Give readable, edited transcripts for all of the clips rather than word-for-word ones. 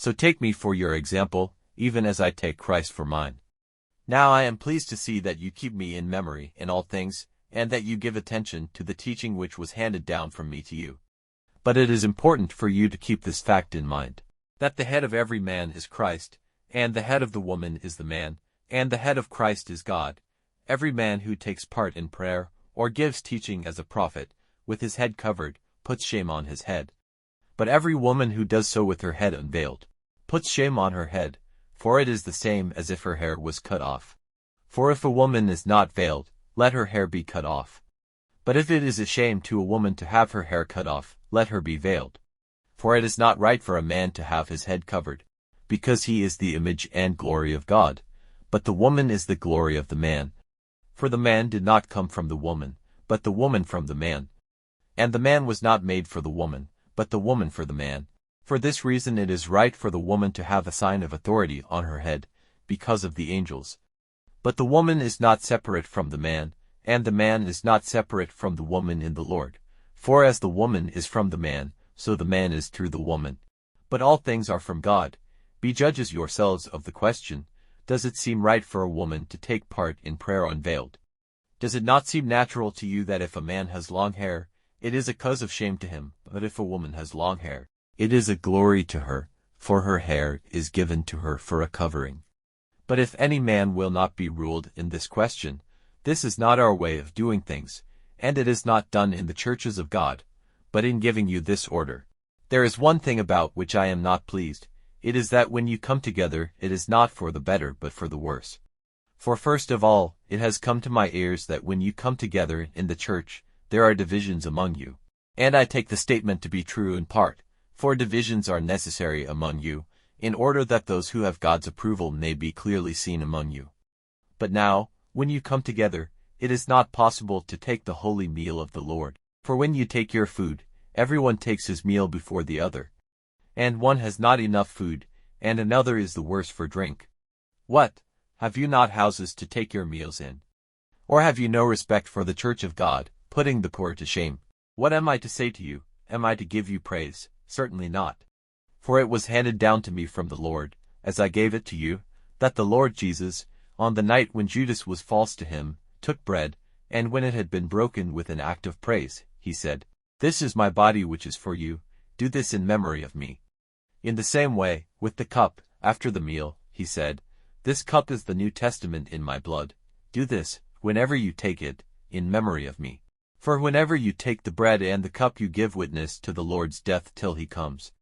So take me for your example, even as I take Christ for mine. Now I am pleased to see that you keep me in memory in all things, and that you give attention to the teaching which was handed down from me to you. But it is important for you to keep this fact in mind, that the head of every man is Christ, and the head of the woman is the man, and the head of Christ is God. Every man who takes part in prayer, or gives teaching as a prophet, with his head covered, puts shame on his head. But every woman who does so with her head unveiled, puts shame on her head, for it is the same as if her hair was cut off. For if a woman is not veiled, let her hair be cut off. But if it is a shame to a woman to have her hair cut off, let her be veiled. For it is not right for a man to have his head covered, because he is the image and glory of God, but the woman is the glory of the man. For the man did not come from the woman, but the woman from the man. And the man was not made for the woman, but the woman for the man. For this reason it is right for the woman to have a sign of authority on her head, because of the angels. But the woman is not separate from the man, and the man is not separate from the woman in the Lord. For as the woman is from the man, so the man is through the woman. But all things are from God. Be judges yourselves of the question, does it seem right for a woman to take part in prayer unveiled? Does it not seem natural to you that if a man has long hair, it is a cause of shame to him, but if a woman has long hair, it is a glory to her, for her hair is given to her for a covering. But if any man will not be ruled in this question, this is not our way of doing things, and it is not done in the churches of God, but in giving you this order. There is one thing about which I am not pleased, it is that when you come together it is not for the better but for the worse. For first of all, it has come to my ears that when you come together in the church, there are divisions among you. And I take the statement to be true in part, for divisions are necessary among you, in order that those who have God's approval may be clearly seen among you. But now, when you come together, it is not possible to take the holy meal of the Lord. For when you take your food, everyone takes his meal before the other. And one has not enough food, and another is the worse for drink. What? Have you not houses to take your meals in? Or have you no respect for the church of God, putting the poor to shame? What am I to say to you? Am I to give you praise? Certainly not. For it was handed down to me from the Lord, as I gave it to you, that the Lord Jesus, on the night when Judas was false to him, took bread, and when it had been broken with an act of praise, he said, "This is my body which is for you, do this in memory of me." In the same way, with the cup, after the meal, he said, "This cup is the New Testament in my blood. Do this, whenever you take it, in memory of me. For whenever you take the bread and the cup you give witness to the Lord's death till he comes.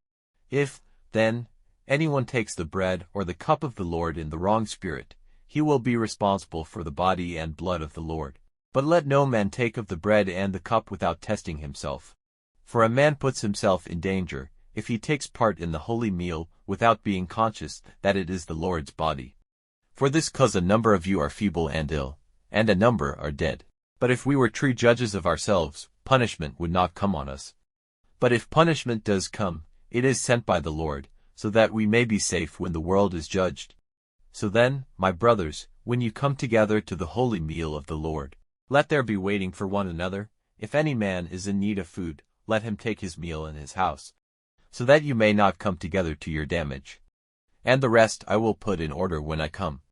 If, then, anyone takes the bread or the cup of the Lord in the wrong spirit, he will be responsible for the body and blood of the Lord. But let no man take of the bread and the cup without testing himself. For a man puts himself in danger, if he takes part in the holy meal without being conscious that it is the Lord's body. For this cause a number of you are feeble and ill, and a number are dead. But if we were true judges of ourselves, punishment would not come on us. But if punishment does come, it is sent by the Lord, so that we may be safe when the world is judged. So then, my brothers, when you come together to the holy meal of the Lord, let there be waiting for one another. If any man is in need of food, let him take his meal in his house, so that you may not come together to your damage. And the rest I will put in order when I come.